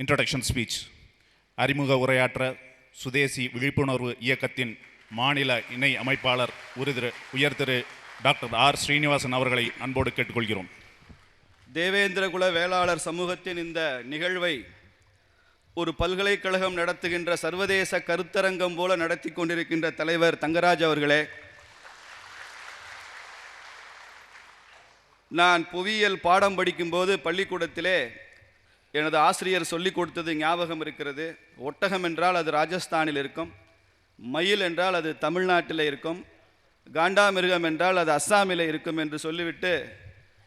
Introduction speech. அறிமுக உரையாற்ற சுதேசி விழிப்புணர்வு இயக்கத்தின் மாநில இணை அமைப்பாளர் உயர் திரு டாக்டர் ஆர் ஸ்ரீனிவாசன் அவர்களை அன்போடு கேட்டுக்கொள்கிறோம். தேவேந்திரகுல வேளாளர் சமூகத்தின் இந்த நிகழ்வை ஒரு பல்கலைக்கழகம் நடத்துகின்ற சர்வதேச கருத்தரங்கம் போல நடத்தி கொண்டிருக்கின்ற தலைவர் தங்கராஜ் அவர்களே, நான் புவியியல் பாடம் படிக்கும்போது பள்ளிக்கூடத்திலே எனது ஆசிரியர் சொல்லிக் கொடுத்தது ஞாபகம் இருக்கிறது. ஒட்டகம் என்றால் அது ராஜஸ்தானில் இருக்கும், மயில் என்றால் அது தமிழ்நாட்டில் இருக்கும், காண்டாமிருகம் என்றால் அது அஸ்ஸாமில் இருக்கும் என்று சொல்லிவிட்டு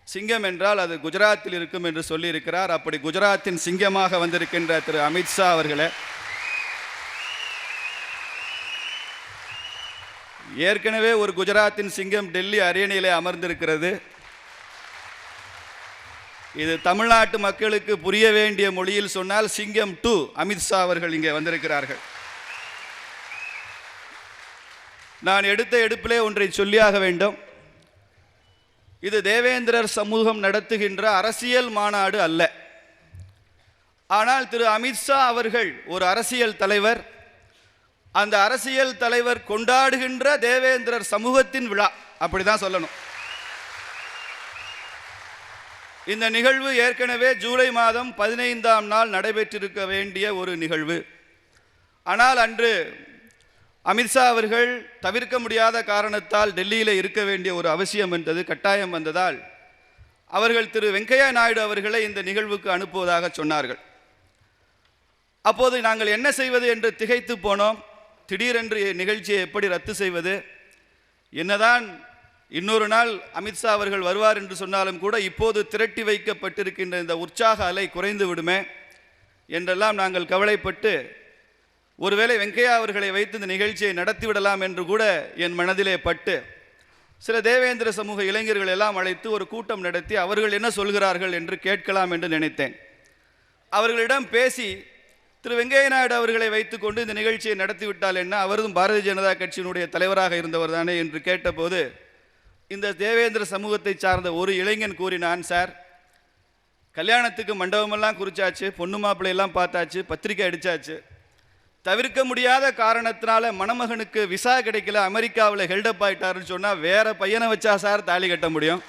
சிங்கம் என்றால் அது குஜராத்தில் இருக்கும் என்று சொல்லியிருக்கிறார். அப்படி குஜராத்தின் சிங்கமாக வந்திருக்கின்ற திரு அமித்ஷா அவர்களே, ஏற்கனவே ஒரு குஜராத்தின் சிங்கம் டெல்லி அரியணையிலே அமர்ந்திருக்கிறது. இது தமிழ்நாட்டு மக்களுக்கு புரிய வேண்டிய மொழியில் சொன்னால் சிங்கம் 2 அமித்ஷா அவர்கள் இங்கே வந்திருக்கிறார்கள். நான் எடுத்த எடுப்பிலே ஒன்றை சொல்லியாக வேண்டும். இது தேவேந்திரர் சமூகம் நடத்துகின்ற அரசியல் மாநாடு அல்ல. ஆனால் திரு அமித்ஷா அவர்கள் ஒரு அரசியல் தலைவர். அந்த அரசியல் தலைவர் கொண்டாடுகின்ற தேவேந்திரர் சமூகத்தின் விழா, அப்படிதான் சொல்லணும். இந்த நிகழ்வு ஏற்கனவே ஜூலை மாதம் 15ஆம் நாள் நடைபெற்றிருக்க வேண்டிய ஒரு நிகழ்வு. ஆனால் அன்று அமித்ஷா அவர்கள் தவிர்க்க முடியாத காரணத்தால் டெல்லியில் இருக்க வேண்டிய ஒரு அவசியம் வந்தது, கட்டாயம் வந்ததால் அவர்கள் திரு வெங்கையா நாயுடு அவர்களை இந்த நிகழ்வுக்கு அனுப்புவதாக சொன்னார்கள். அப்போது நாங்கள் என்ன செய்வது என்று திகைத்து போனோம். திடீரென்று நிகழ்ச்சியை எப்படி ரத்து செய்வது? என்னதான் இன்னொரு நாள் அமித்ஷா அவர்கள் வருவார் என்று சொன்னாலும் கூட இப்போது திரட்டி வைக்கப்பட்டிருக்கின்ற இந்த உற்சாக அலை குறைந்து விடுமே என்றெல்லாம் நாங்கள் கவலைப்பட்டு, ஒருவேளை வெங்கையா அவர்களை வைத்து இந்த நிகழ்ச்சியை நடத்திவிடலாம் என்று கூட என் மனதிலே பட்டு சில தேவேந்திர சமூக இளைஞர்கள் எல்லாம் அழைத்து ஒரு கூட்டம் நடத்தி அவர்கள் என்ன சொல்கிறார்கள் என்று கேட்கலாம் என்று நினைத்தேன். அவர்களிடம் பேசி திரு வெங்கையா நாயுடு அவர்களை வைத்துக்கொண்டு இந்த நிகழ்ச்சியை நடத்திவிட்டால் என்ன, அவரும் பாரதிய ஜனதா கட்சியினுடைய தலைவராக இருந்தவர் தானே என்று கேட்டபோது இந்த தேவேந்திர சமூகத்தை சார்ந்த ஒரு இளைஞன் கூறினான், சார், கல்யாணத்துக்கு மண்டபமெல்லாம் குறிச்சாச்சு, பொண்ணு மாப்பிள்ளையெல்லாம் பார்த்தாச்சு, பத்திரிக்கை அடித்தாச்சு, தவிர்க்க முடியாத காரணத்தினால மணமகனுக்கு விசா கிடைக்கல, அமெரிக்காவில் ஹெல்டப் ஆகிட்டாருன்னு சொன்னால் வேற பையனை வச்சா சார் தாலி கட்ட முடியும்.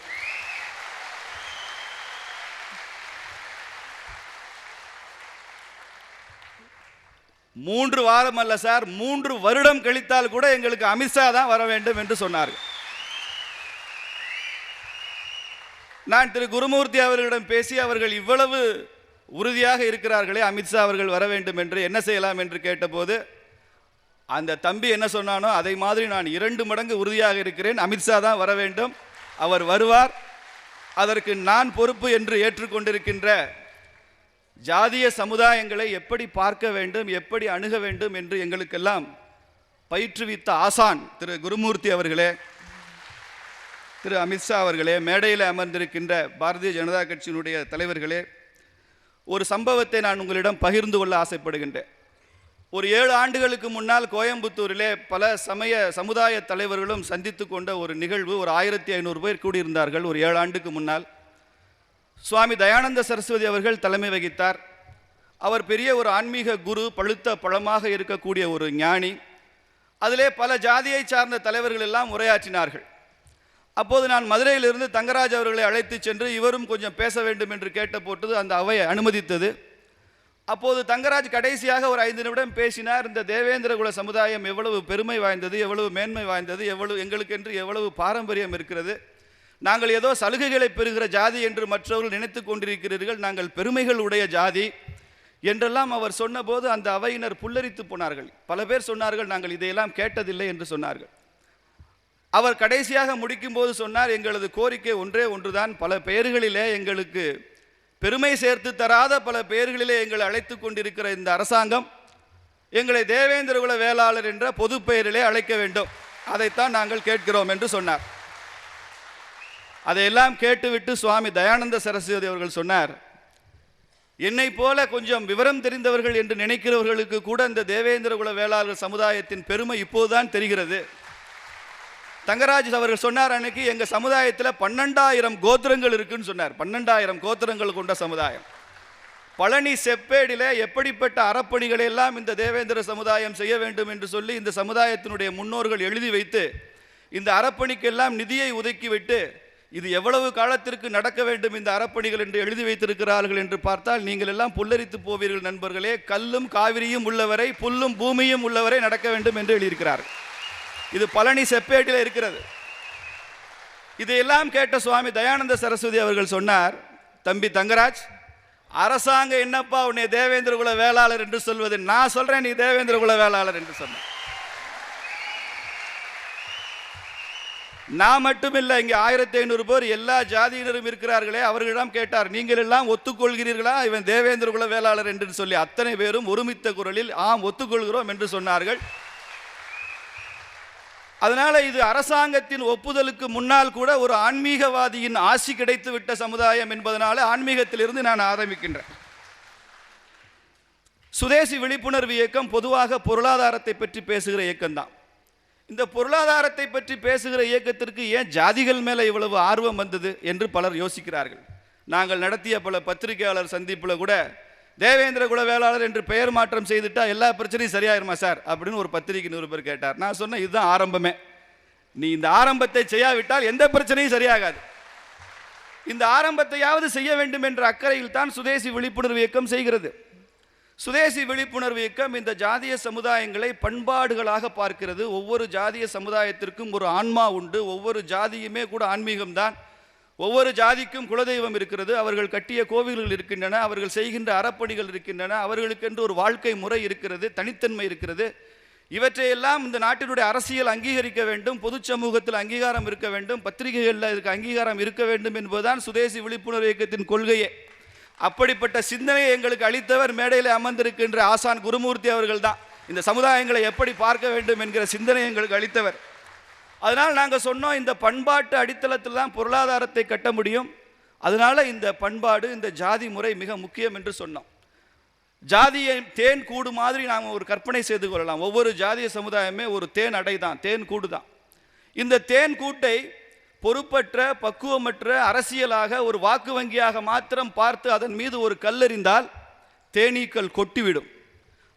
மூன்று வாரம் அல்ல சார், 3 வருடம் கழித்தால் கூட எங்களுக்கு அமித்ஷா தான் வர வேண்டும் என்று சொன்னார்கள். நான் திரு குருமூர்த்தி அவர்களிடம் பேசி அவர்கள் இவ்வளவு உறுதியாக இருக்கிறார்களே அமித்ஷா அவர்கள் வர வேண்டும் என்று என்ன செய்யலாம் என்று கேட்டபோது அந்த தம்பி என்ன சொன்னானோ அதை மாதிரி நான் 2 மடங்கு உறுதியாக இருக்கிறேன், அமித்ஷா தான் வர வேண்டும், அவர் வருவார், அதற்கு நான் பொறுப்பு என்று ஏற்றுக்கொண்டிருக்கின்ற ஜாதிய சமுதாயங்களை எப்படி பார்க்க வேண்டும், எப்படி அணுக வேண்டும் என்று எங்களுக்கெல்லாம் பயிற்றுவித்த ஆசான் திரு குருமூர்த்தி அவர்களே, திரு அமித்ஷா அவர்களே, மேடையில் அமர்ந்திருக்கின்ற பாரதிய ஜனதா கட்சியினுடைய தலைவர்களே, ஒரு சம்பவத்தை நான் உங்களிடம் பகிர்ந்து கொள்ள ஆசைப்படுகின்றேன். ஒரு 7 ஆண்டுகளுக்கு முன்னால் கோயம்புத்தூரிலே பல சமுதாய தலைவர்களும் சந்தித்து கொண்ட ஒரு நிகழ்வு. ஒரு 1500 பேர் கூடியிருந்தார்கள். ஒரு 7 ஆண்டுக்கு முன்னால் சுவாமி தயானந்த சரஸ்வதி அவர்கள் தலைமை வகித்தார். அவர் பெரிய ஒரு ஆன்மீக குரு, பழுத்த பழமாக இருக்கக்கூடிய ஒரு ஞானி. அதிலே பல ஜாதியை சார்ந்த தலைவர்கள் எல்லாம் உரையாற்றினார்கள். அப்போது நான் மதுரையிலிருந்து தங்கராஜ் அவர்களை அழைத்து சென்று இவரும் கொஞ்சம் பேச வேண்டும் என்று கேட்ட போட்டது அந்த அவை அனுமதித்தது. அப்போது தங்கராஜ் கடைசியாக ஒரு 5 நிமிடம் பேசினார். இந்த தேவேந்திரகுல சமுதாயம் எவ்வளவு பெருமை வாய்ந்தது, எவ்வளவு மேன்மை வாய்ந்தது, எங்களுக்கென்று எவ்வளவு பாரம்பரியம் இருக்கிறது, நாங்கள் ஏதோ சலுகைகளை பெறுகிற ஜாதி என்று மற்றவர்கள் நினைத்து கொண்டிருக்கிறீர்கள், நாங்கள் பெருமைகள் உடைய ஜாதி என்றெல்லாம் அவர் சொன்னபோது அந்த அவையினர் புல்லரித்து போனார்கள். பல பேர் சொன்னார்கள், நாங்கள் இதையெல்லாம் கேட்டதில்லை என்று சொன்னார்கள். அவர் கடைசியாக முடிக்கும் போது சொன்னார், எங்களது கோரிக்கை ஒன்றே ஒன்றுதான், பல பெயர்களிலே எங்களுக்கு பெருமை சேர்த்து தராத பல பெயர்களிலே எங்களை அழைத்து கொண்டிருக்கிற இந்த அரசாங்கம் எங்களை தேவேந்திரகுல வேளாளர் என்ற பொது பெயரிலே அழைக்க வேண்டும், அதைத்தான் நாங்கள் கேட்கிறோம் என்று சொன்னார். அதையெல்லாம் கேட்டுவிட்டு சுவாமி தயானந்த சரஸ்வதி அவர்கள் சொன்னார், என்னை போல கொஞ்சம் விவரம் தெரிந்தவர்கள் என்று நினைக்கிறவர்களுக்கு கூட இந்த தேவேந்திரகுல வேளாளர் சமுதாயத்தின் பெருமை இப்போதுதான் தெரிகிறது. தங்கராஜ் அவர்கள் சொன்னார், அன்னைக்கு எங்கள் சமுதாயத்தில் 12,000 கோத்திரங்கள் இருக்குன்னு சொன்னார். 12,000 கோத்திரங்கள் கொண்ட சமுதாயம். பழனி செப்பேடிலே எப்படிப்பட்ட அறப்பணிகளை எல்லாம் இந்த தேவேந்திர சமுதாயம் செய்ய வேண்டும் என்று சொல்லி இந்த சமுதாயத்தினுடைய முன்னோர்கள் எழுதி வைத்து இந்த அறப்பணிக்கெல்லாம் நிதியை ஒதுக்கிவிட்டு இது எவ்வளவு காலத்திற்கு நடக்க வேண்டும் இந்த அறப்பணிகள் என்று எழுதி வைத்திருக்கிறார்கள் என்று பார்த்தால் நீங்கள் எல்லாம் புல்லரித்து போவீர்கள் நண்பர்களே. கல்லும் காவிரியும் உள்ளவரை புல்லும் பூமியும் உள்ளவரை நடக்க வேண்டும் என்று எழுதியிருக்கிறார்கள். இது பழனி செப்பேட்டில் இருக்கிறது. இதையெல்லாம் கேட்ட சுவாமி தயானந்த சரஸ்வதி அவர்கள் சொன்னார், தம்பி தங்கராஜ், அரசாங்கம் என்னப்பா உன்னை தேவேந்திர குல வேளாளர் என்று சொல்வது, நான் சொல்றேன் நீ தேவேந்திர குல வேளாளர் என்று சொன்ன. நான் மட்டுமில்லை, இங்கே 1500 பேர் எல்லா ஜாதியினரும் இருக்கிறார்களே, அவர்களிடம் கேட்டார், நீங்கள் எல்லாம் ஒத்துக்கொள்கிறீர்களா இவன் தேவேந்திர குல வேளாளர் என்று சொல்லி. அத்தனை பேரும் ஒருமித்த குரலில் ஆம் ஒத்துக்கொள்கிறோம் என்று சொன்னார்கள். அதனால இது அரசாங்கத்தின் ஒப்புதலுக்கு முன்னால் கூட ஒரு ஆன்மீகவாதியின் ஆசி கிடைத்து விட்ட சமுதாயம் என்பதனால ஆன்மீகத்திலிருந்து நான் ஆரம்பிக்கின்றேன். சுதேசி விழிப்புணர்வு இயக்கம் பொதுவாக பொருளாதாரத்தை பற்றி பேசுகிற இயக்கம்தான். இந்த பொருளாதாரத்தை பற்றி பேசுகிற இயக்கத்திற்கு ஏன் ஜாதிகள் மேலே இவ்வளவு ஆர்வம் வந்தது என்று பலர் யோசிக்கிறார்கள். நாங்கள் நடத்திய பல பத்திரிகையாளர் சந்திப்பில் கூட தேவேந்திர குல வேளாளர் என்று பெயர் மாற்றம் செய்துட்டா எல்லா பிரச்சனையும் சரியாயிருமா சார் அப்படின்னு ஒரு பத்திரிகை நிருபர் கேட்டார். நான் சொன்னேன், இதுதான் ஆரம்பமே. நீ இந்த ஆரம்பத்தை செய்யாவிட்டால் எந்த பிரச்சனையும் சரியாகாது. இந்த ஆரம்பத்தையாவது செய்ய வேண்டும் என்ற அக்கறையில் தான் சுதேசி விழிப்புணர்வு இயக்கம் செய்கிறது. சுதேசி விழிப்புணர்வு இயக்கம் இந்த ஜாதிய சமுதாயங்களை பண்பாடுகளாக பார்க்கிறது. ஒவ்வொரு ஜாதிய சமுதாயத்திற்கும் ஒரு ஆன்மா உண்டு. ஒவ்வொரு ஜாதியுமே கூட ஆன்மீகம்தான். ஒவ்வொரு ஜாதிக்கும் குலதெய்வம் இருக்கிறது. அவர்கள் கட்டிய கோவில்கள் இருக்கின்றன, அவர்கள் செய்கின்ற அறப்பணிகள் இருக்கின்றன, அவர்களுக்கென்று ஒரு வாழ்க்கை முறை இருக்கிறது, தனித்தன்மை இருக்கிறது. இவற்றையெல்லாம் இந்த நாட்டினுடைய அரசியல் அங்கீகரிக்க வேண்டும், பொது சமூகத்தில் அங்கீகாரம் இருக்க வேண்டும், பத்திரிகைகளில் இதுக்கு அங்கீகாரம் இருக்க வேண்டும் என்பதுதான் சுதேசி விழிப்புணர்வு இயக்கத்தின் கொள்கையே. அப்படிப்பட்ட சிந்தனையை எங்களுக்கு அளித்தவர் மேடையில் அமர்ந்திருக்கின்ற ஆசான் குருமூர்த்தி அவர்கள் தான். இந்த சமுதாயங்களை எப்படி பார்க்க வேண்டும் என்கிற சிந்தனை எங்களுக்கு அளித்தவர். அதனால் நாங்கள் சொன்னோம், இந்த பண்பாட்டு அடித்தளத்தில் தான் பொருளாதாரத்தை கட்ட முடியும். அதனால் இந்த பண்பாடு, இந்த ஜாதி முறை மிக முக்கியம் என்று சொன்னோம். ஜாதியை தேன் கூடு மாதிரி நாம் ஒரு கற்பனை செய்து கொள்ளலாம். ஒவ்வொரு ஜாதிய சமுதாயமே ஒரு தேன் அடை தான், தேன் கூடு தான். இந்த தேன் கூட்டை பொறுப்பற்ற பக்குவமற்ற அரசியலாக ஒரு வாக்கு வங்கியாக மாத்திரம் பார்த்து அதன் மீது ஒரு கல்லெறிந்தால் தேனீக்கள் கொட்டிவிடும்.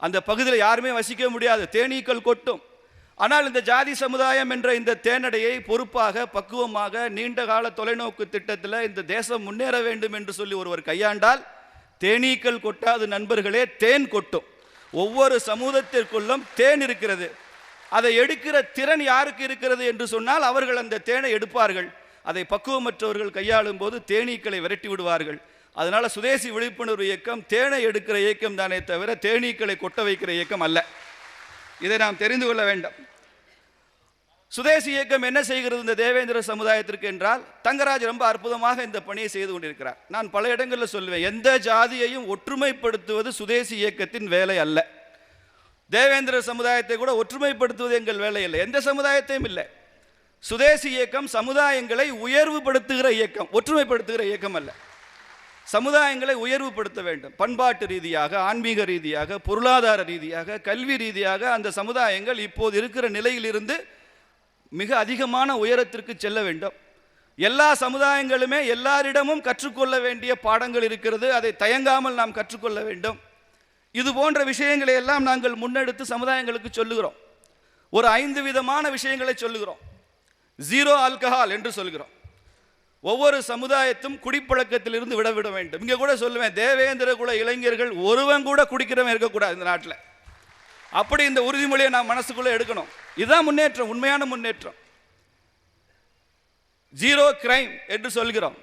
அந்த பகுதியில் யாருமே வசிக்க முடியாது, தேனீக்கள் கொட்டும். ஆனால் இந்த ஜாதி சமுதாயம் என்ற இந்த தேனடையை பொறுப்பாக பக்குவமாக நீண்ட கால தொலைநோக்கு திட்டத்தில் இந்த தேசம் முன்னேற வேண்டும் என்று சொல்லி ஒருவர் கையாண்டால் தேனீக்கள் கொட்டாது நண்பர்களே, தேன் கொட்டும். ஒவ்வொரு சமூகத்திற்குள்ளும் தேன் இருக்கிறது. அதை எடுக்கிற திறன் யாருக்கு இருக்கிறது என்று சொன்னால் அவர்கள் அந்த தேனை எடுப்பார்கள். அதை பக்குவமற்றவர்கள் கையாளும் போது தேனீக்களை விரட்டி விடுவார்கள். அதனால் சுதேசி விழிப்புணர்வு இயக்கம் தேனை எடுக்கிற இயக்கம் தானே தவிர தேனீக்களை கொட்ட வைக்கிற இயக்கம் அல்ல. இதை நாம் தெரிந்து கொள்ள வேண்டும். சுதேசி இயக்கம் என்ன செய்கிறது இந்த தேவேந்திர சமுதாயத்திற்கு என்றால், தங்கராஜ் ரொம்ப அற்புதமாக இந்த பணியை செய்து கொண்டிருக்கிறார். நான் பல இடங்களில் சொல்வேன், எந்த ஜாதியையும் ஒற்றுமைப்படுத்துவது சுதேசி இயக்கத்தின் வேலை அல்ல. தேவேந்திர சமுதாயத்தை கூட ஒற்றுமைப்படுத்துவது எங்கள் வேலை இல்லை, எந்த சமுதாயத்தையும் இல்லை. சுதேசி இயக்கம் சமுதாயங்களை உயர்வுபடுத்துகிற இயக்கம், ஒற்றுமைப்படுத்துகிற இயக்கம் அல்ல. சமுதாயங்களை உயர்வுபடுத்த வேண்டும். பண்பாட்டு ரீதியாக, ஆன்மீக ரீதியாக, பொருளாதார ரீதியாக, கல்வி ரீதியாக அந்த சமுதாயங்கள் இப்போது இருக்கிற நிலையிலிருந்து மிக அதிகமான உயரத்திற்கு செல்ல வேண்டும். எல்லா சமுதாயங்களுமே எல்லாரிடமும் கற்றுக்கொள்ள வேண்டிய பாடங்கள் இருக்கிறது. அதை தயங்காமல் நாம் கற்றுக்கொள்ள வேண்டும். இது போன்ற விஷயங்களை எல்லாம் நாங்கள் முன்னெடுத்து சமுதாயங்களுக்கு சொல்லுகிறோம். ஒரு 5 விதமான விஷயங்களை சொல்லுகிறோம். 0 ஆல்கஹால் என்று சொல்கிறோம். ஒவ்வொரு சமுதாயத்தும் குடிப்பழக்கத்திலிருந்து விட வேண்டும். இங்கே கூட சொல்லுவேன், தேவேந்திர குல இளைஞர்கள் ஒருவன் கூட குடிக்கிறவன் இருக்கக்கூடாது இந்த நாட்டில். அப்படி இந்த உறுதிமொழியை நாம் மனசுக்குள்ளே எடுக்கணும். இதுதான் முன்னேற்றம், உண்மையான முன்னேற்றம். 0 கிரைம் என்று சொல்கிறோம்.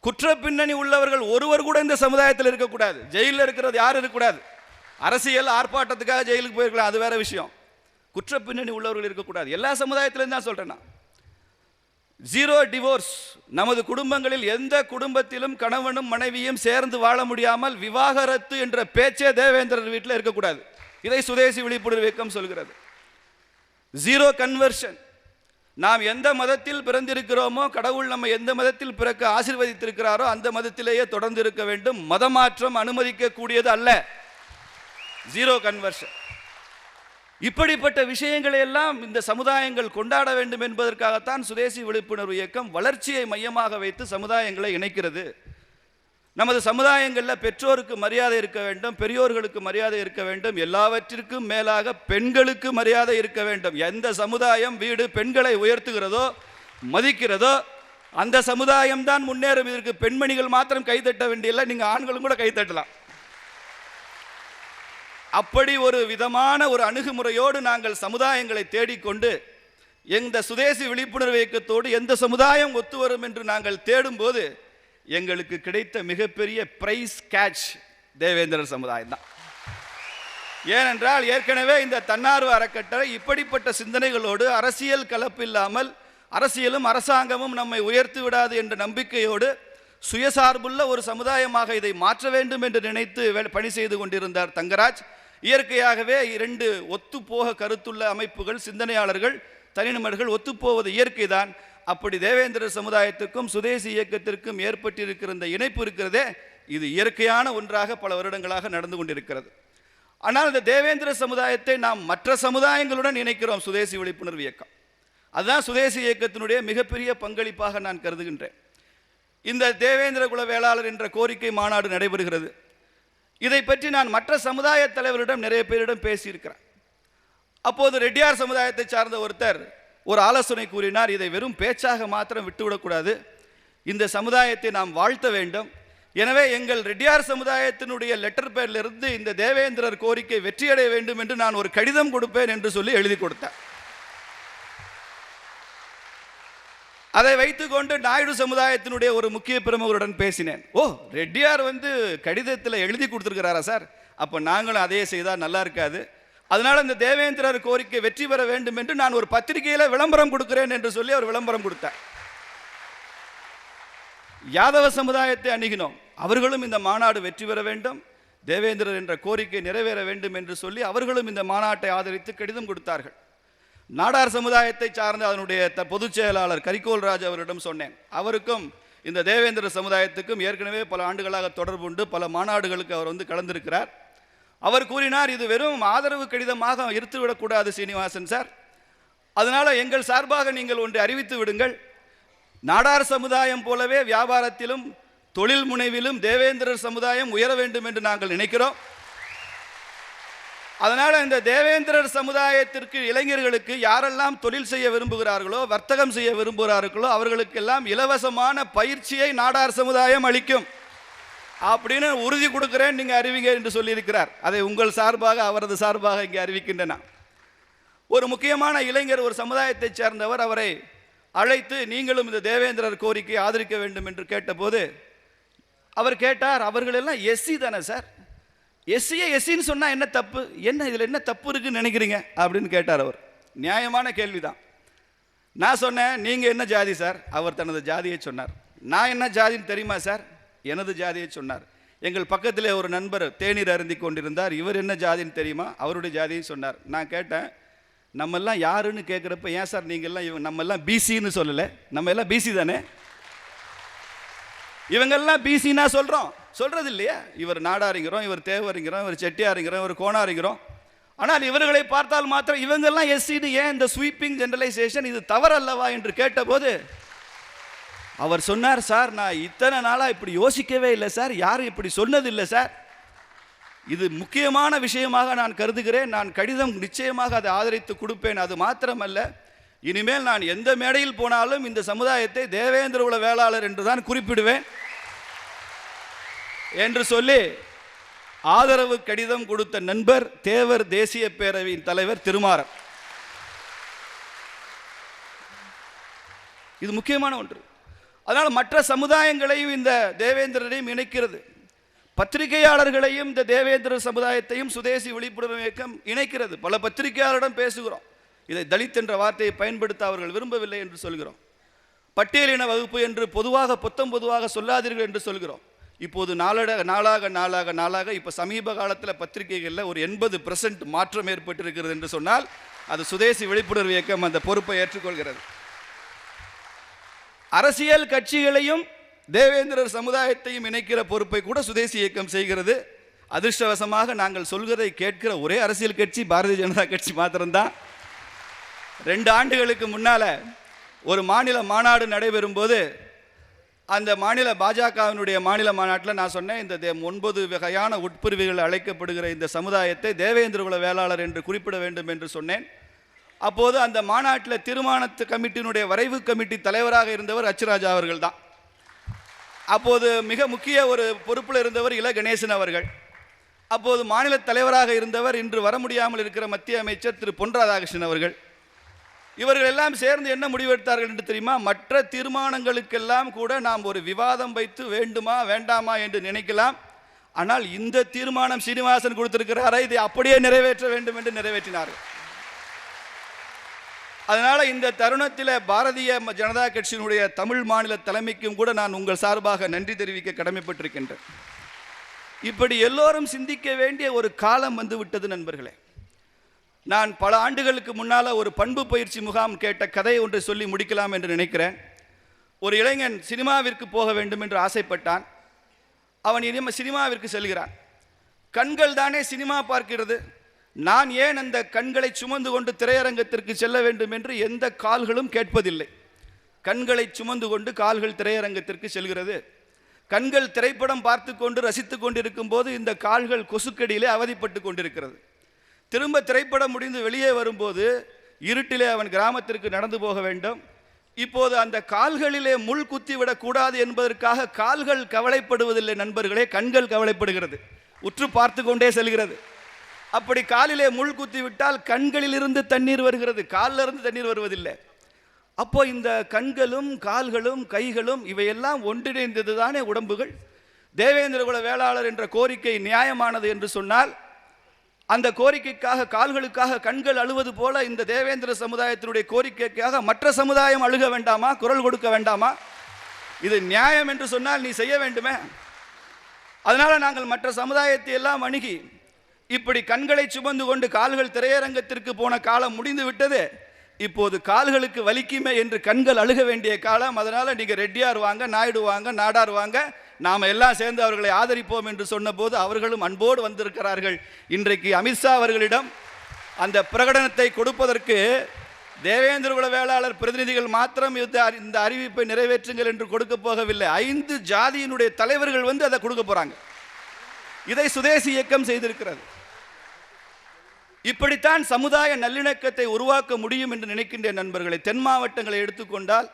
குற்ற பின்னணி உள்ளவர்கள் ஒருவர் கூட இந்த சமுதாயத்தில் இருக்கக்கூடாது. ஜெயிலில் இருக்கிறது யாரும் இருக்கக்கூடாது. அரசியல் ஆர்ப்பாட்டத்துக்காக ஜெயிலுக்கு போயிருக்கலாம், அது வேற விஷயம். குற்ற பின்னணி உள்ளவர்கள் இருக்கக்கூடாது. எல்லா சமுதாயத்திலும் தான் சொல்றேன். 0 டிவோர்ஸ். நமது குடும்பங்களில் எந்த குடும்பத்திலும் கணவனும் மனைவியும் சேர்ந்து வாழ முடியாமல் விவாகரத்து என்ற பேச்சே தேவேந்திரர் வீட்டில் இருக்கக்கூடாது. இதை சுதேசி விழிப்புணர்வு இயக்கம் சொல்கிறது. 0 கன்வர்ஷன். நாம் எந்த மதத்தில் பிறந்திருக்கிறோமோ, கடவுள் நம்ம எந்த மதத்தில் பிறக்க ஆசீர்வதித்திருக்கிறாரோ அந்த மதத்திலேயே தொடர்ந்து இருக்க வேண்டும். மதமாற்றம் அனுமதிக்க கூடியது அல்ல. 0 கன்வர்ஷன். இப்படிப்பட்ட விஷயங்களை எல்லாம் இந்த சமுதாயங்கள் கொண்டாட வேண்டும் என்பதற்காகத்தான் சுதேசி விழிப்புணர்வு இயக்கம் வளர்ச்சியை மையமாக வைத்து சமுதாயங்களை இணைக்கிறது. நமது சமுதாயங்களில் பெற்றோருக்கு மரியாதை இருக்க வேண்டும், பெரியோர்களுக்கு மரியாதை இருக்க வேண்டும், எல்லாவற்றிற்கும் மேலாக பெண்களுக்கு மரியாதை இருக்க வேண்டும். எந்த சமுதாயம் வீடு பெண்களை உயர்த்துகிறதோ மதிக்கிறதோ அந்த சமுதாயம் தான் முன்னேறும். இதற்கு பெண்மணிகள் மாத்திரம் கைத்தட்ட வேண்டியதில்லை, நீங்கள் ஆண்களும் கூட கைத்தட்டலாம். அப்படி ஒரு விதமான ஒரு அணுகுமுறையோடு நாங்கள் சமுதாயங்களை தேடிக்கொண்டு எந்த சுதேசி விழிப்புணர்வு இயக்கத்தோடு எந்த சமுதாயம் ஒத்து வரும் என்று நாங்கள் தேடும்போது எங்களுக்கு கிடைத்த மிகப்பெரிய பிரைஸ் கேட்ச் தேவேந்திரர் சமுதாயம் தான். ஏனென்றால் ஏற்கனவே இந்த தன்னார்வ அறக்கட்டளை இப்படிப்பட்ட சிந்தனைகளோடு அரசியல் கலப்பில்லாமல் அரசியலும் அரசாங்கமும் நம்மை உயர்த்தி விடாது என்ற நம்பிக்கையோடு சுயசார்புள்ள ஒரு சமுதாயமாக இதை மாற்ற வேண்டும் என்று நினைத்து பணி செய்து கொண்டிருந்தார் தங்கராஜ். இயற்கையாகவே இரண்டு ஒத்துப்போக கருத்துள்ள அமைப்புகள், சிந்தனையாளர்கள், தனிநபர்கள் ஒத்துப்போவது இயற்கைதான். அப்படி தேவேந்திர சமுதாயத்திற்கும் சுதேசி இயக்கத்திற்கும் ஏற்பட்டிருக்கிற இந்த இணைப்பு இருக்கிறதே, இது இயற்கையான ஒன்றாக பல வருடங்களாக நடந்து கொண்டிருக்கிறது. ஆனால் இந்த தேவேந்திர சமுதாயத்தை நாம் மற்ற சமுதாயங்களுடன் இணைக்கிறோம் சுதேசி விழிப்புணர்வு இயக்கம். அதுதான் சுதேசி இயக்கத்தினுடைய மிகப்பெரிய பங்களிப்பாக நான் கருதுகின்றேன். இந்த தேவேந்திர குல வேளாளர் என்ற கோரிக்கை மாநாடு நடைபெறுகிறது. இதை பற்றி நான் மற்ற சமுதாய தலைவரிடம் நிறைய பேரிடம் பேசியிருக்கிறேன். அப்போது ரெட்டியார் சமுதாயத்தை சார்ந்த ஒருத்தர் ஒரு ஆலோசனை கூறினார். இதை வெறும் பேச்சாக மாத்திரம் விட்டுவிடக்கூடாது, இந்த சமுதாயத்தை நாம் வாழ்த்த வேண்டும். எனவே எங்கள் ரெட்டியார் சமுதாயத்தினுடைய லெட்டர் பேரிலிருந்து இந்த தேவேந்திரர் கோரிக்கை வெற்றியடைய வேண்டும் என்று நான் ஒரு கடிதம் கொடுப்பேன் என்று சொல்லி எழுதி கொடுத்தார். அதை வைத்துக்கொண்டு நாயுடு சமுதாயத்தினுடைய ஒரு முக்கிய பிரமுகருடன் பேசினேன். ஓ, ரெட்டியார் கடிதத்தில் எழுதி கொடுத்துருக்கிறாரா சார், அப்போ நாங்களும் அதையே செய்தால் நல்லா இருக்காது, அதனால் இந்த தேவேந்திரர் கோரிக்கை வெற்றி பெற வேண்டும் என்று நான் ஒரு பத்திரிகையில் விளம்பரம் கொடுக்கிறேன் என்று சொல்லி அவர் விளம்பரம் கொடுத்தார். யாதவ சமுதாயத்தை அணுகினோம். அவர்களும் இந்த மாநாடு வெற்றி பெற வேண்டும், தேவேந்திரர் என்ற கோரிக்கை நிறைவேற வேண்டும் என்று சொல்லி அவர்களும் இந்த மாநாட்டை ஆதரித்து கடிதம் கொடுத்தார்கள். நாடார் சமுதாயத்தை சார்ந்த அதனுடைய பொதுச் செயலாளர் கரிகோல்ராஜ் அவரிடம் சொன்னேன். அவருக்கும் இந்த தேவேந்திர சமுதாயத்துக்கும் ஏற்கனவே பல ஆண்டுகளாக தொடர்பு உண்டு, பல மாநாடுகளுக்கு அவர் கலந்திருக்கிறார். அவர் கூறினார், இது வெறும் ஆதரவு கடிதமாக இருத்துவிடக்கூடாது சீனிவாசன் சார், அதனால் எங்கள் சார்பாக நீங்கள் ஒன்று அறிவித்து விடுங்கள். நாடார் சமுதாயம் போலவே வியாபாரத்திலும் தொழில் முனைவிலும் தேவேந்திரர் சமுதாயம் உயர வேண்டும் என்று நாங்கள் நினைக்கிறோம். அதனால் இந்த தேவேந்திரர் சமுதாயத்திற்கு இளைஞர்களுக்கு யாரெல்லாம் தொழில் செய்ய விரும்புகிறார்களோ, வர்த்தகம் செய்ய விரும்புகிறார்களோ அவர்களுக்கெல்லாம் இலவசமான பயிற்சியை நாடார் சமுதாயம் அளிக்கும் அப்படின்னு உறுதி கொடுக்கிறேன், நீங்கள் அறிவிங்க என்று சொல்லியிருக்கிறார். அதை உங்கள் சார்பாக அவரது சார்பாக இங்கே அறிவிக்கின்றன. ஒரு முக்கியமான இளைஞர், ஒரு சமுதாயத்தை சேர்ந்தவர், அவரை அழைத்து நீங்களும் இந்த தேவேந்திரர் கோரிக்கையை ஆதரிக்க வேண்டும் என்று கேட்டபோது அவர் கேட்டார், அவர்களெல்லாம் எஸ்சி தானே சார், எஸ்சியை எஸ்சின்னு சொன்னால் என்ன தப்பு, என்ன இதில் என்ன தப்பு இருக்குன்னு நினைக்கிறீங்க அப்படின்னு கேட்டார். அவர் நியாயமான கேள்விதான். நான் சொன்னேன், நீங்கள் என்ன ஜாதி சார், அவர் தனது ஜாதியை சொன்னார். நான் என்ன ஜாதின்னு தெரியுமா சார், எனது ஜாதியை சொன்னார். எங்கள் பக்கத்திலே ஒரு நண்பர் தேநீர் அருந்தி கொண்டிருந்தார், இவர் என்ன ஜாதின்னு தெரியுமா, அவருடைய ஜாதியை சொன்னார். நான் கேட்டேன், நம்மெல்லாம் யாருன்னு கேட்குறப்ப ஏன் சார் நீங்கள்லாம் நம்மெல்லாம் பிசின்னு சொல்லலை, நம்ம எல்லாம் பிசி தானே, இவங்கெல்லாம் பிசின்னா சொல்றது இல்லையா, இவர் நாடாரிங்கிறோம், இவர் தேவரிங்கிறோம், இவர் செட்டியாரிங்கிறோம், இவர் கோணாரிங்கிறோம். ஆனால் இவர்களை பார்த்தால் மாத்திரம் இவங்கெல்லாம் எஸ்சின்னு ஏன் இந்த ஸ்வீப்பிங் ஜெனரலைசேஷன், இது தவறல்லவா என்று கேட்டபோது அவர் சொன்னார், சார் நான் இத்தனை நாளாக இப்படி யோசிக்கவே இல்லை சார், யாரும் இப்படி சொன்னதில்லை சார், இது முக்கியமான விஷயமாக நான் கருதுகிறேன், நான் கடிதம் நிச்சயமாக அதை ஆதரித்து கொடுப்பேன். அது மாத்திரமல்ல, இனிமேல் நான் எந்த மேடையில் போனாலும் இந்த சமுதாயத்தை தேவேந்திர குல வேளாளர் என்று தான் குறிப்பிடுவேன் என்று சொல்லி ஆதரவு கடிதம் கொடுத்த நண்பர் தேவர் தேசிய பேரவையின் தலைவர் திருமாறன். இது முக்கியமான ஒன்று. அதனால் மற்ற சமுதாயங்களையும் இந்த தேவேந்திரரையும் இணைக்கிறது, பத்திரிகையாளர்களையும் இந்த தேவேந்திர சமுதாயத்தையும் சுதேசி விழிப்புணர்வு இயக்கம் இணைக்கிறது. பல பத்திரிகையாளரிடம் பேசுகிறோம், இதை தலித் என்ற வார்த்தையை பயன்படுத்த அவர்கள் விரும்பவில்லை என்று சொல்கிறோம். பட்டியலின வகுப்பு என்று பொதுவாக சொல்லாதீர்கள் என்று சொல்கிறோம். இப்போது நாளாக இப்போ சமீப காலத்தில் பத்திரிகைகளில் ஒரு 80% மாற்றம் ஏற்பட்டிருக்கிறது என்று சொன்னால் அது சுதேசி விழிப்புணர்வு இயக்கம் அந்த பொறுப்பை ஏற்றுக்கொள்கிறது. அரசியல் கட்சிகளையும் தேவேந்திரர் சமுதாயத்தையும் இணைக்கிற பொறுப்பை கூட சுதேசி இயக்கம் செய்கிறது. அதிர்ஷ்டவசமாக நாங்கள் சொல்கிறதை கேட்கிற ஒரே அரசியல் கட்சி பாரதிய ஜனதா கட்சி மாத்திரம்தான். 2 ஆண்டுகளுக்கு முன்னால் ஒரு மாநில மாநாடு நடைபெறும் போது அந்த மாநில பாஜகவினுடைய மாநில மாநாட்டில் நான் சொன்னேன், இந்த 9 வகையான உட்பிரிவுகள் அழைக்கப்படுகிற இந்த சமுதாயத்தை தேவேந்திர குல வேளாளர் என்று குறிப்பிட வேண்டும் என்று சொன்னேன். அப்போது அந்த மாநாட்டில் தீர்மானத்து கமிட்டியினுடைய வரைவு கமிட்டி தலைவராக இருந்தவர் அச்சுராஜா அவர்கள் தான். அப்போது மிக முக்கிய ஒரு பொறுப்பில் இருந்தவர் இல கணேசன் அவர்கள். அப்போது மாநில தலைவராக இருந்தவர் இன்று வர முடியாமல் இருக்கிற மத்திய அமைச்சர் திரு பொன் ராதாகிருஷ்ணன் அவர்கள். இவர்கள் எல்லாம் சேர்ந்து என்ன முடிவெடுத்தார்கள் என்று தெரியுமா? மற்ற தீர்மானங்களுக்கெல்லாம் கூட நாம் ஒரு விவாதம் வைத்து வேண்டுமா வேண்டாமா என்று நினைக்கலாம், ஆனால் இந்த தீர்மானம் சீனிவாசன் கொடுத்திருக்கிறாரா, இதை அப்படியே நிறைவேற்ற வேண்டும் என்று நிறைவேற்றினார்கள். அதனால இந்த தருணத்தில் பாரதிய ஜனதா கட்சியினுடைய தமிழ் மாநில தலைமைக்கும் கூட நான் உங்கள் சார்பாக நன்றி தெரிவிக்க கடமைப்பட்டிருக்கின்றேன். இப்படி எல்லோரும் சிந்திக்க வேண்டிய ஒரு காலம் வந்து விட்டது நண்பர்களே. நான் பல ஆண்டுகளுக்கு முன்னால் ஒரு பண்பு பயிற்சி முகாம் கேட்ட கதை ஒன்றை சொல்லி முடிக்கலாம் என்று நினைக்கிறேன். ஒரு இளைஞன் சினிமாவிற்கு போக வேண்டும் என்று ஆசைப்பட்டான். அவன் இனிமே சினிமாவிற்கு செல்கிறான். கண்கள் தானே சினிமா பார்க்கிறது, நான் ஏன் அந்த கண்களை சுமந்து கொண்டு திரையரங்கத்திற்கு செல்ல வேண்டும் என்று எந்த கால்களும் கேட்பதில்லை. கண்களை சுமந்து கொண்டு கால்கள் திரையரங்கத்திற்கு செல்கிறது. கண்கள் திரைப்படம் பார்த்து கொண்டு ரசித்து கொண்டிருக்கும் போது இந்த கால்கள் கொசுக்கடியிலே அவதிப்பட்டு கொண்டிருக்கிறது. திரும்ப திரைப்படம் முடிந்து வெளியே வரும்போது இருட்டிலே அவன் கிராமத்திற்கு நடந்து போக வேண்டும். இப்போது அந்த கால்களிலே முள் குத்திவிடக்கூடாது என்பதற்காக கால்கள் கவலைப்படுவதில்லை நண்பர்களே, கண்கள் கவலைப்படுகிறது, உற்று பார்த்து கொண்டே செல்கிறது. அப்படி காலிலே முள் குத்தி விட்டால் கண்களிலிருந்து தண்ணீர் வருகிறது, காலில் இருந்து தண்ணீர் வருவதில்லை. அப்போ இந்த கண்களும் கால்களும் கைகளும் இவையெல்லாம் ஒன்றிணைந்தது தானே உடம்புகள். தேவேந்திர குல வேளாளர் என்ற கோரிக்கை நியாயமானது என்று சொன்னால், அந்த கோரிக்கைக்காக கால்களுக்காக கண்கள் அழுவது போல இந்த தேவேந்திர சமுதாயத்தினுடைய கோரிக்கைக்காக மற்ற சமுதாயம் அழுக வேண்டாமா, குரல் கொடுக்க வேண்டாமா? இது நியாயம் என்று சொன்னால் நீ செய்ய வேண்டுமே. அதனால நாங்கள் மற்ற சமுதாயத்தை எல்லாம் அணுகி இப்படி கண்களை சுமந்து கொண்டு கால்கள் திரையரங்கத்திற்கு போன காலம் முடிந்து விட்டது. இப்போது கால்களுக்கு வலிக்குமே என்று கண்கள் அழுக வேண்டிய காலம். அதனால நீங்க ரெட்டியார் வாங்க, நாயுடு வாங்க, நாடார் வாங்க, நாம எல்லாம் சேர்ந்து அவர்களை ஆதரிப்போம் என்று சொன்னபோது அவர்களும் அன்போடு வந்திருக்கிறார்கள். இன்றைக்கு அமித்ஷா அவர்களிடம் அந்த பிரகடனத்தை கொடுப்பதற்கு தேவேந்திர குல வேளாளர் பிரதிநிதிகள் மாத்திரம் இந்த அறிவிப்பை நிறைவேற்றுங்கள் என்று கொடுக்க போகவில்லை. 5 ஜாதியினுடைய தலைவர்கள் வந்து அதை கொடுக்க போறாங்க. இதை சுதேசி இயக்கம் செய்திருக்கிறது. இப்படித்தான் சமுதாய நல்லிணக்கத்தை உருவாக்க முடியும் என்று நினைக்கின்ற நண்பர்களை. தென் மாவட்டங்களை எடுத்துக்கொண்டால்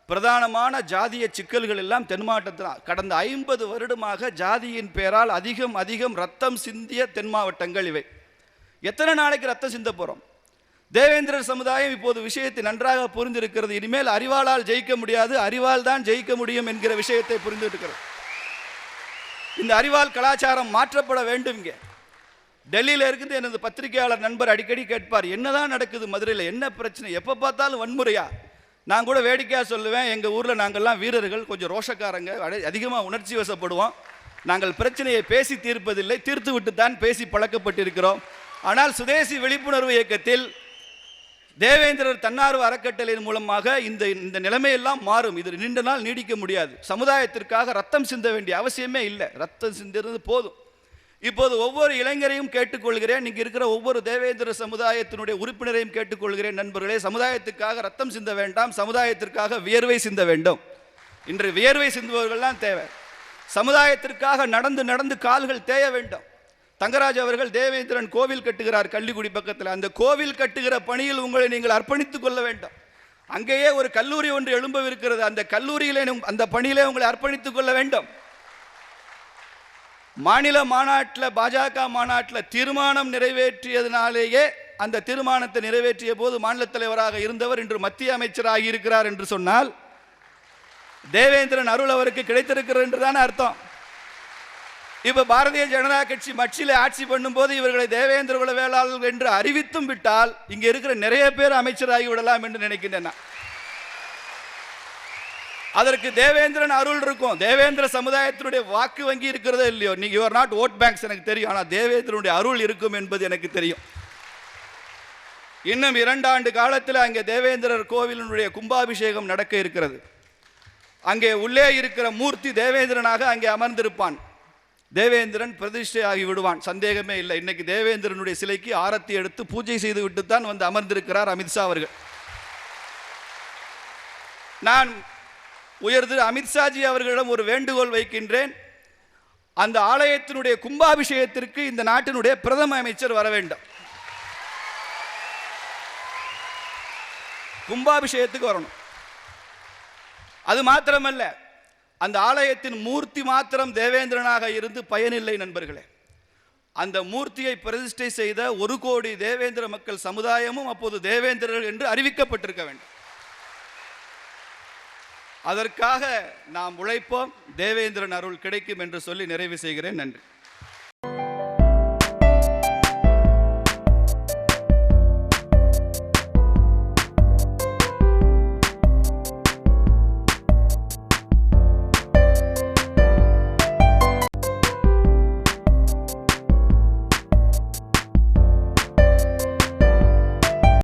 பிரதானமான ஜாதிய சிக்கல்கள் எல்லாம் தென் மாவட்டத்தில் கடந்த 50 வருடமாக ஜாதியின் பெயரால் அதிகம் ரத்தம் சிந்திய தென் மாவட்டங்கள் இவை. எத்தனை நாளைக்கு ரத்தம் சிந்த போறோம்? தேவேந்திரர் சமுதாயம் இப்போது விஷயத்தை நன்றாக புரிந்திருக்கிறது. இனிமேல் அறிவாளால் ஜெயிக்க முடியாது, அறிவால் தான் ஜெயிக்க முடியும் என்கிற விஷயத்தை புரிந்திருக்கிறது. இந்த அறிவால் கலாச்சாரம் மாற்றப்பட வேண்டும். இங்கே டெல்லியில் இருக்குது எனது பத்திரிகையாளர் நண்பர் அடிக்கடி கேட்பார், என்னதான் நடக்குது மதுரையில், என்ன பிரச்சனை, எப்போ பார்த்தாலும் வன்முறையா? நான் கூட வேடிக்கையாக சொல்லுவேன், எங்கள் ஊரில் நாங்கள்லாம் வீரர்கள், கொஞ்சம் ரோஷக்காரங்க, அதிகமாக உணர்ச்சி வசப்படுவோம். நாங்கள் பிரச்சனையை பேசி தீர்ப்பதில்லை, தீர்த்து விட்டு தான் பேசி பழக்கப்பட்டிருக்கிறோம். ஆனால் சுதேசி விழிப்புணர்வு இயக்கத்தில் தேவேந்திரர் தன்னார்வ அறக்கட்டளையின் மூலமாக இந்த நிலைமையெல்லாம் மாறும். இது நீண்ட நாள் நீடிக்க முடியாது. சமுதாயத்திற்காக ரத்தம் சிந்த வேண்டிய அவசியமே இல்லை, ரத்தம் சிந்திறது போதும். இப்போது ஒவ்வொரு இளைஞரையும் கேட்டுக்கொள்கிறேன், இங்கே இருக்கிற ஒவ்வொரு தேவேந்திர சமுதாயத்தினுடைய உறுப்பினரையும் கேட்டுக்கொள்கிறேன், நண்பர்களே, சமுதாயத்துக்காக ரத்தம் சிந்த வேண்டாம், சமுதாயத்திற்காக வியர்வை சிந்த வேண்டும். இன்று வியர்வை சிந்துபவர்கள்லாம் தேவை. சமுதாயத்திற்காக நடந்து கால்கள் தேய வேண்டும். தங்கராஜ் அவர்கள் தேவேந்திரன் கோவில் கட்டுகிறார் கள்ளிக்குடி பக்கத்தில். அந்த கோவில் கட்டுகிற பணியில் உங்களை நீங்கள் அர்ப்பணித்துக் கொள்ள வேண்டும். அங்கேயே ஒரு கல்லூரி ஒன்று எழும்பவிருக்கிறது, அந்த கல்லூரியிலே அந்த பணியிலே உங்களை அர்ப்பணித்துக் கொள்ள வேண்டும். மாநில மாநாட்டில், பாஜக மாநாட்டில் தீர்மானம் நிறைவேற்றியதனாலேயே, அந்த தீர்மானத்தை நிறைவேற்றிய போது மாநில தலைவராக இருந்தவர் இன்று மத்திய அமைச்சராகி இருக்கிறார் என்று சொன்னால் தேவேந்திரன் அருள் அவருக்கு கிடைத்திருக்கிறது என்றுதான் அர்த்தம். இப்ப பாரதிய ஜனதா கட்சி மட்சியில ஆட்சி பண்ணும்போது இவர்களை தேவேந்திர குல வேளாளர்கள் என்று அறிவித்தும் விட்டால் இங்க இருக்கிற நிறைய பேர் அமைச்சராகி விடலாம் என்று நினைக்கின்றன. அதற்கு தேவேந்திரன் அருள் இருக்கும். தேவேந்திர சமுதாயத்தினுடைய வாக்கு வங்கி இருக்கிறதோ இல்லையோ, நீங்க you are not ought banks எனக்கு தெரியும், ஆனால் தேவேந்திரனுடைய அருள் இருக்கும் என்பது எனக்கு தெரியும். இன்னும் 2 ஆண்டு காலத்தில் அங்கே தேவேந்திரர் கோவிலினுடைய கும்பாபிஷேகம் நடக்க இருக்கிறது. அங்கே உள்ளே இருக்கிற மூர்த்தி தேவேந்திரனாக அங்கே அமர்ந்திருப்பான். தேவேந்திரன் பிரதிஷ்டை ஆகி விடுவான், சந்தேகமே இல்லை. இன்னைக்கு தேவேந்திரனுடைய சிலைக்கு ஆரத்தி எடுத்து பூஜை செய்து விட்டுத்தான் வந்து அமர்ந்திருக்கிறார் அமித்ஷா அவர்கள். நான் உயர் திரு அமித்ஷாஜி அவர்களிடம் ஒரு வேண்டுகோள் வைக்கின்றேன். அந்த ஆலயத்தினுடைய கும்பாபிஷேகத்திற்கு இந்த நாட்டினுடைய பிரதம அமைச்சர் வர வேண்டும். கும்பாபிஷேகத்துக்கு வரணும். அது மாத்திரமல்ல, அந்த ஆலயத்தின் மூர்த்தி மாத்திரம் தேவேந்திரனாக இருந்து பயனில்லை நண்பர்களே. அந்த மூர்த்தியை பிரதிஷ்டை செய்த 1 கோடி தேவேந்திர மக்கள் சமுதாயமும் அப்போது தேவேந்திரர்கள் என்று அறிவிக்கப்பட்டிருக்க வேண்டும். அதற்காக நாம் உழைப்போம். தேவேந்திரன் அருள் கிடைக்கும் என்று சொல்லி நிறைவு செய்கிறேன். நன்றி.